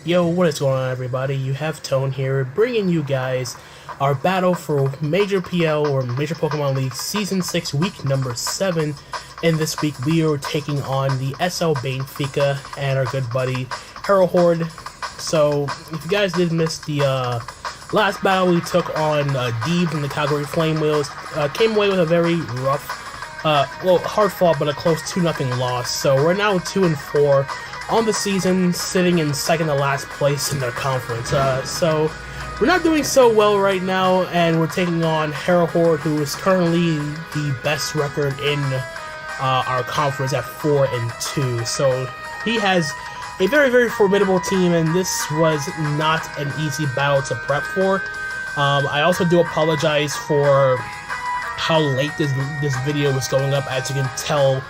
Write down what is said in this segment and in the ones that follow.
Yo, what is going on, everybody? You have Tone here, bringing you guys our battle for Major PL, or Major Pokemon League Season 6, Week number 7. And this week, we are taking on the SL Banefica and our good buddy, Herahorde. So, if you guys did miss the last battle we took on Deebz and the Calgary Flame Wheels, came away with a very rough, hard fought, but a close 2-0 loss. So, we're now 2-4. On the season, sitting in second to last place in their conference. So, we're not doing so well right now, and we're taking on Herahorde, who is currently the best record in our conference at 4-2. So, he has a very, very formidable team, and this was not an easy battle to prep for. I also do apologize for how late this video was going up, as you can tell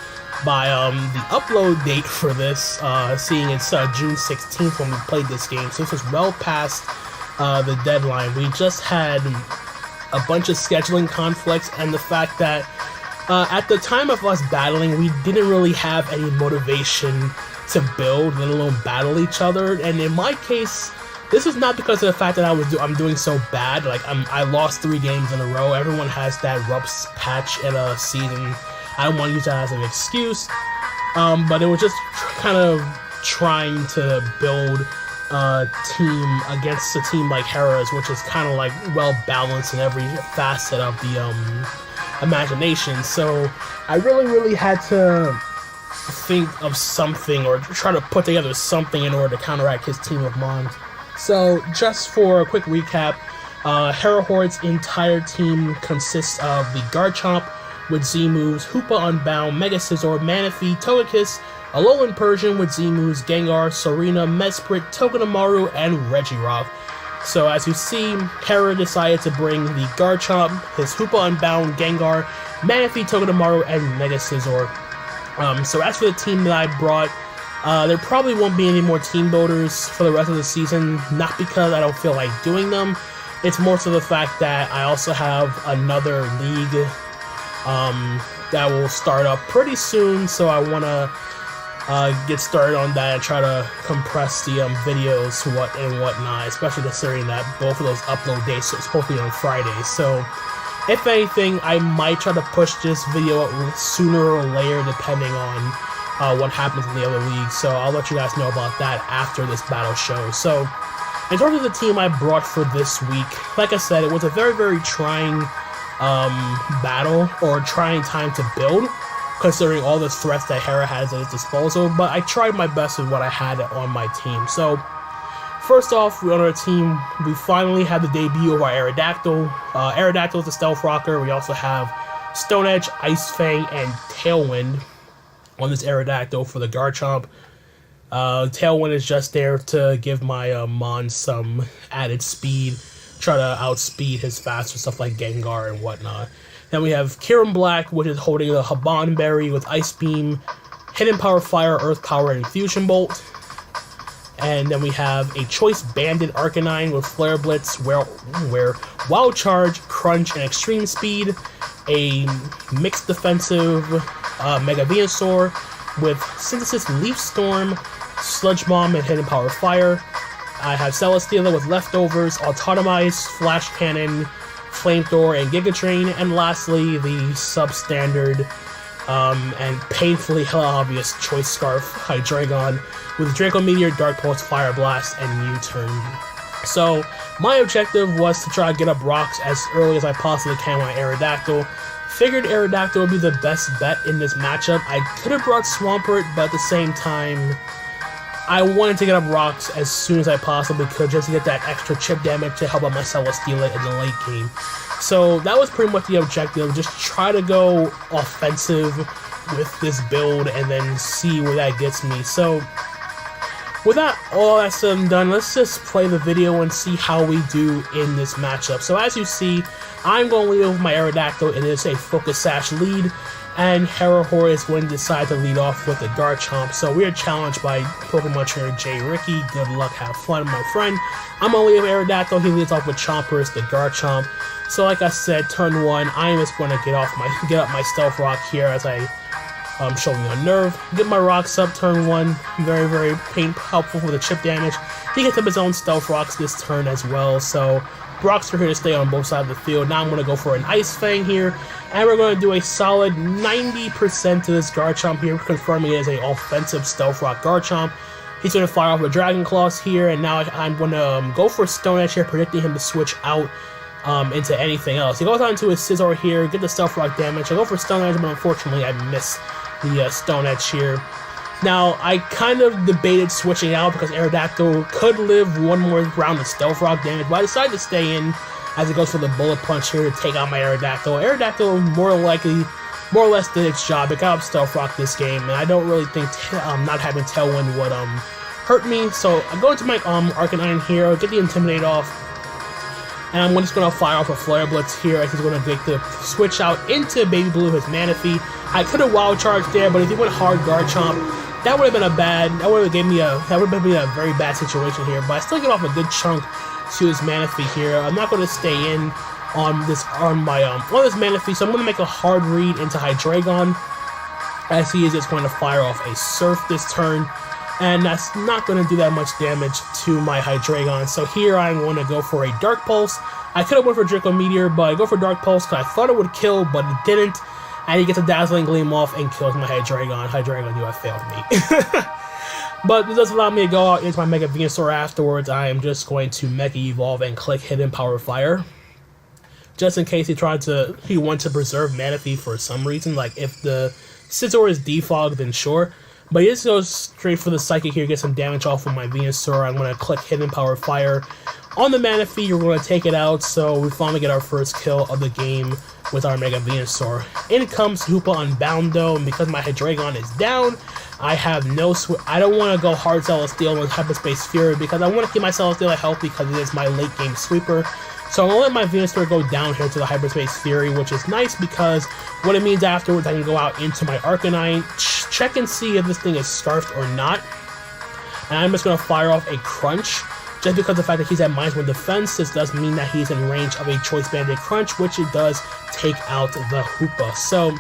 by the upload date for this, seeing it's June 16th when we played this game, so this was well past the deadline. We just had a bunch of scheduling conflicts, and the fact that at the time of us battling, we didn't really have any motivation to build, let alone battle each other. And in my case, this is not because of the fact that I'm doing so bad. Like, I lost 3 games in a row. Everyone has that rough patch in a season. I don't want to use that as an excuse, but it was just kind of trying to build a team against a team like Hera's, which is kind of like well balanced in every facet of the imagination. So I really had to think of something, or try to put together something in order to counteract his team of mons. So just for a quick recap, Herahorde's entire team consists of the Garchomp with Z moves, Hoopa Unbound, Mega Scizor, Manaphy, Togekiss, Alolan Persian with Z moves, Gengar, Serena, Mesprit, Togedemaru, and Regirock. So as you see, Hera decided to bring the Garchomp, his Hoopa Unbound, Gengar, Manaphy, Togedemaru, and Mega Scizor. So as for the team that I brought, there probably won't be any more team builders for the rest of the season, not because I don't feel like doing them. It's more so the fact that I also have another league that will start up pretty soon, so I want to get started on that and try to compress the videos and whatnot, especially considering that both of those upload dates are supposed to be on Fridays. So if anything, I might try to push this video out sooner or later, depending on what happens in the other leagues. So I'll let you guys know about that after this battle show. So in terms of the team I brought for this week, like I said, it was a very, very trying battle, or trying time to build, considering all the threats that Hera has at his disposal, but I tried my best with what I had on my team. So first off, on our team, we finally had the debut of our Aerodactyl. Aerodactyl is a Stealth Rocker. We also have Stone Edge, Ice Fang, and Tailwind on this Aerodactyl for the Garchomp. Tailwind is just there to give my Mon some added speed, try to outspeed his faster stuff like Gengar and whatnot. Then we have Kyurem Black, which is holding the Haban Berry with Ice Beam, Hidden Power Fire, Earth Power, and Fusion Bolt. And then we have a Choice Banded Arcanine with Flare Blitz, where Wild Charge, Crunch, and Extreme Speed. A mixed defensive Mega Venusaur with Synthesis Leaf Storm, Sludge Bomb, and Hidden Power Fire. I have Celesteela with Leftovers, Autotomize, Flash Cannon, Flamethrower, and Giga Drain. And lastly, the substandard and painfully obvious Choice Scarf Hydreigon with Draco Meteor, Dark Pulse, Fire Blast, and U-Turn. So my objective was to try to get up rocks as early as I possibly can with my Aerodactyl. Figured Aerodactyl would be the best bet in this matchup. I could have brought Swampert, but at the same time, I wanted to get up rocks as soon as I possibly could, just to get that extra chip damage to help out my Celesteela in the late game. So that was pretty much the objective, just try to go offensive with this build and then see where that gets me. So with that all that said and done, let's just play the video and see how we do in this matchup. So as you see, I'm going to lead with my Aerodactyl. It is a Focus Sash lead, and Herahorde is going to decide to lead off with the Garchomp. So we are challenged by Pokemon Trainer J. Ricky. Good luck, have fun, my friend. I'm going to lead with Aerodactyl. He leads off with Chompers, the Garchomp. So like I said, turn 1, I am just going to get up my Stealth Rock here as I showing a nerve. Get my rocks up turn 1. Very, very helpful for the chip damage. He gets up his own stealth rocks this turn as well, so rocks are here to stay on both sides of the field. Now I'm going to go for an Ice Fang here, and we're going to do a solid 90% to this Garchomp here, confirming it is an offensive stealth rock Garchomp. He's going to fire off a Dragon Claws here, and now I'm going to go for Stone Edge here, predicting him to switch out into anything else. He goes on to his Scizor here, get the stealth rock damage. I go for Stone Edge, but unfortunately I miss the Stone Edge here. Now, I kind of debated switching out because Aerodactyl could live one more round of stealth rock damage, but I decided to stay in as it goes for the Bullet Punch here to take out my Aerodactyl. Aerodactyl more or less did its job. It got up stealth rock this game, and I don't really think not having Tailwind would hurt me. So I go into my Arcanine here, get the Intimidate off, and I'm just going to fire off a Flare Blitz here as he's going to make the switch out into Baby Blue, his Manaphy. I could have Wild Charge there, but if he went hard Garchomp, that would have been that would have been a very bad situation here. But I still get off a good chunk to his Manaphy here. I'm not going to stay in on this Manaphy, so I'm going to make a hard read into Hydreigon, as he is just going to fire off a Surf this turn, and that's not going to do that much damage to my Hydreigon. So here I'm going to go for a Dark Pulse. I could have went for Draco Meteor, but I go for Dark Pulse because I thought it would kill, but it didn't. And he gets a Dazzling Gleam off and kills my Hydreigon. Hydreigon, you have failed me. But this does allow me to go out into my Mega Venusaur afterwards. I am just going to Mega Evolve and click Hidden Power Fire, just in case he wants to preserve Manaphy for some reason. Like if the Scizor is defogged, then sure. But he just goes straight for the Psychic here, get some damage off of my Venusaur. I'm going to click Hidden Power Fire on the Manaphy. You're going to take it out, so we finally get our first kill of the game with our Mega Venusaur. In comes Hoopa Unboundo, and because my Hydreigon is down, I have no I don't want to go hard Celesteela with Hyperspace Fury because I want to keep my Celesteela healthy because it is my late game sweeper. So I'm going to let my Venusaur go down here to the Hyperspace Fury, which is nice because what it means afterwards, I can go out into my Arcanine, check and see if this thing is Scarfed or not. And I'm just going to fire off a Crunch. Just because of the fact that he's at -1 defense, this does mean that he's in range of a Choice Banded Crunch, which it does take out the Hoopa. So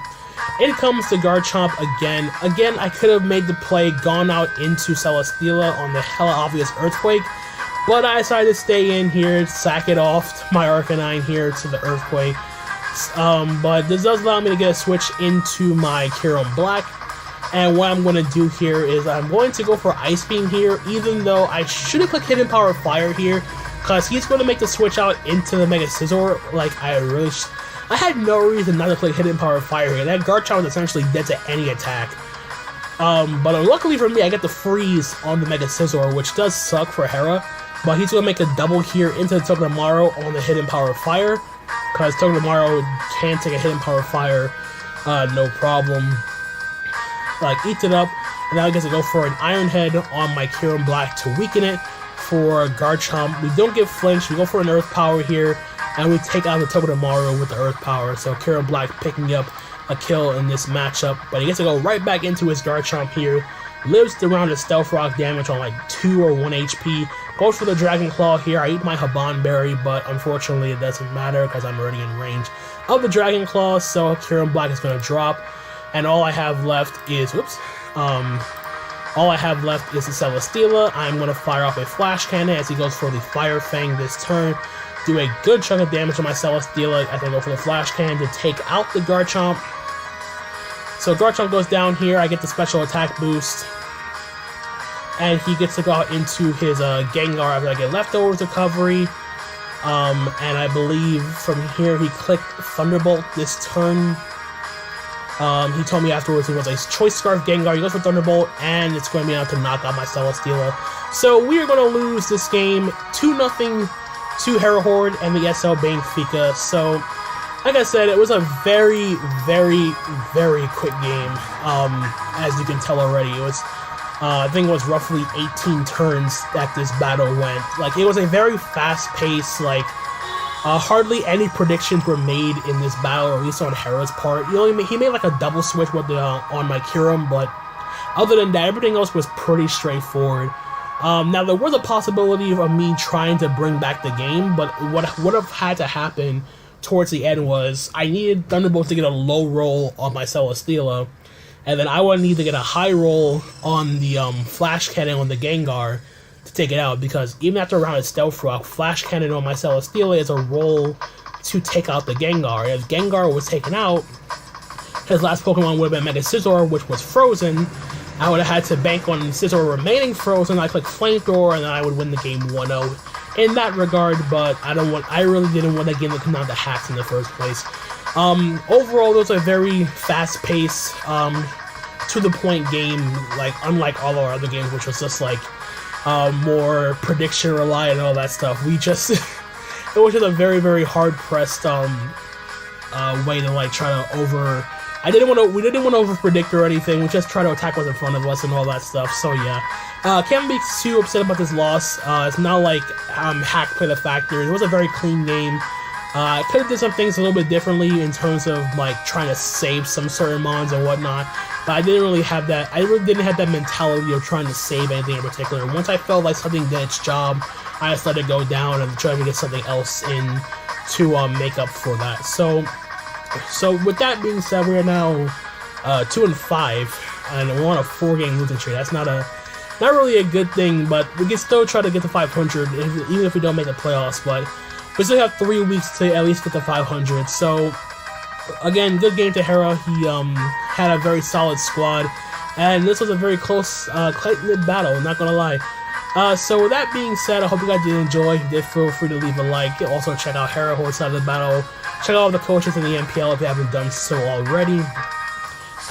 in comes the Garchomp again. Again, I could have made the play, gone out into Celesteela on the hella obvious Earthquake, but I decided to stay in here, sack it off my Arcanine here to the Earthquake. But this does allow me to get a switch into my Kyurem Black. And what I'm going to do here is I'm going to go for Ice Beam here, even though I should have clicked Hidden Power Fire here, because he's going to make the switch out into the Mega Scizor. Like, I had no reason not to click Hidden Power Fire here. That Garchomp is essentially dead to any attack. But luckily for me, I get the freeze on the Mega Scizor, which does suck for Hera, but he's going to make a double here into the Togedemaru on the Hidden Power Fire, because Togedemaru can take a Hidden Power Fire, no problem. Like, eats it up, and now I get to go for an Iron Head on my Kyurem Black to weaken it for Garchomp. We don't get flinch, we go for an Earth Power here, and we take out the Togedemaru with the Earth Power. So Kyurem Black picking up a kill in this matchup, but he gets to go right back into his Garchomp here, lives the round of Stealth Rock damage on like 2 or 1 HP, goes for the Dragon Claw here. I eat my Haban Berry, but unfortunately it doesn't matter because I'm already in range of the Dragon Claw, so Kyurem Black is going to drop. And all I have left is, the Celesteela. I'm going to fire off a Flash Cannon as he goes for the Fire Fang this turn. Do a good chunk of damage on my Celesteela as I go for the Flash Cannon to take out the Garchomp. So Garchomp goes down here, I get the special attack boost. And he gets to go out into his Gengar after I get Leftovers recovery. And I believe from here he clicked Thunderbolt this turn. He told me afterwards it was a Choice Scarf Gengar. He goes for Thunderbolt, and it's going to be able to knock out my Celesteela. So we are going to lose this game 2-0 to Herahorde and the SL Banefica. So, like I said, it was a very, very, very quick game. As you can tell already, it was, I think it was roughly 18 turns that this battle went. Like, it was a very fast-paced, like, hardly any predictions were made in this battle, or at least on Hera's part. He made like a double switch with on my Kyurem, but other than that, everything else was pretty straightforward. Now, there was a possibility of me trying to bring back the game, but what would have had to happen towards the end was I needed Thunderbolt to get a low roll on my Celesteela, and then I would need to get a high roll on the Flash Cannon on the Gengar to take it out, because even after a round of Stealth Rock, Flash Cannon on my Celesteela is a roll to take out the Gengar. If Gengar was taken out, his last Pokemon would have been Mega Scizor, which was frozen. I would have had to bank on Scizor remaining frozen. I click Flamethrower, and then I would win the game 1-0 in that regard. But I really didn't want that game to come down to hacks in the first place. Overall, it was a very fast-paced, to-the-point game, like unlike all our other games, which was just like more prediction reliant and all that stuff. We just it was just a very, very hard pressed way to like try to we didn't want to over predict or anything. We just try to attack what's in front of us and all that stuff. So yeah, can't be too upset about this loss. It's not like hack played a factor. It was a very clean game. I could have did some things a little bit differently in terms of like trying to save some certain mons and whatnot, but I didn't really have that. I really didn't have that mentality of trying to save anything in particular. Once I felt like something did its job, I just let it go down and try to get something else in to make up for that. So with that being said, we are now 2-5, and we're on a 4-game losing streak. That's not really a good thing, but we can still try to get to 500 even if we don't make the playoffs. But we still have 3 weeks to at least get to 500. So again, good game to Hera. He had a very solid squad, and this was a very close, tight-knit battle, not gonna lie. So with that being said, I hope you guys did enjoy. If you did, feel free to leave a like. Also check out Herahorde side of the battle. Check out all the coaches in the MPL if you haven't done so already.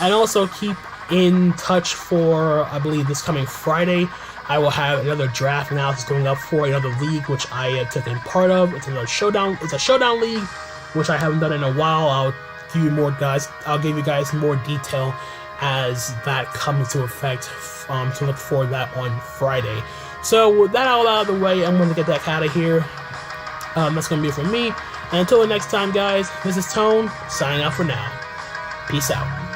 And also keep in touch for, I believe, this coming Friday. I will have another draft analysis going up for another league, which I have taken part of. It's another showdown. It's a showdown league, which I haven't done in a while. I'll give you more you guys more detail as that comes into effect. To look for that on Friday. So with that all out of the way, I'm going to get that out of here. That's going to be it from me. And until the next time, guys, this is Tone, signing out for now. Peace out.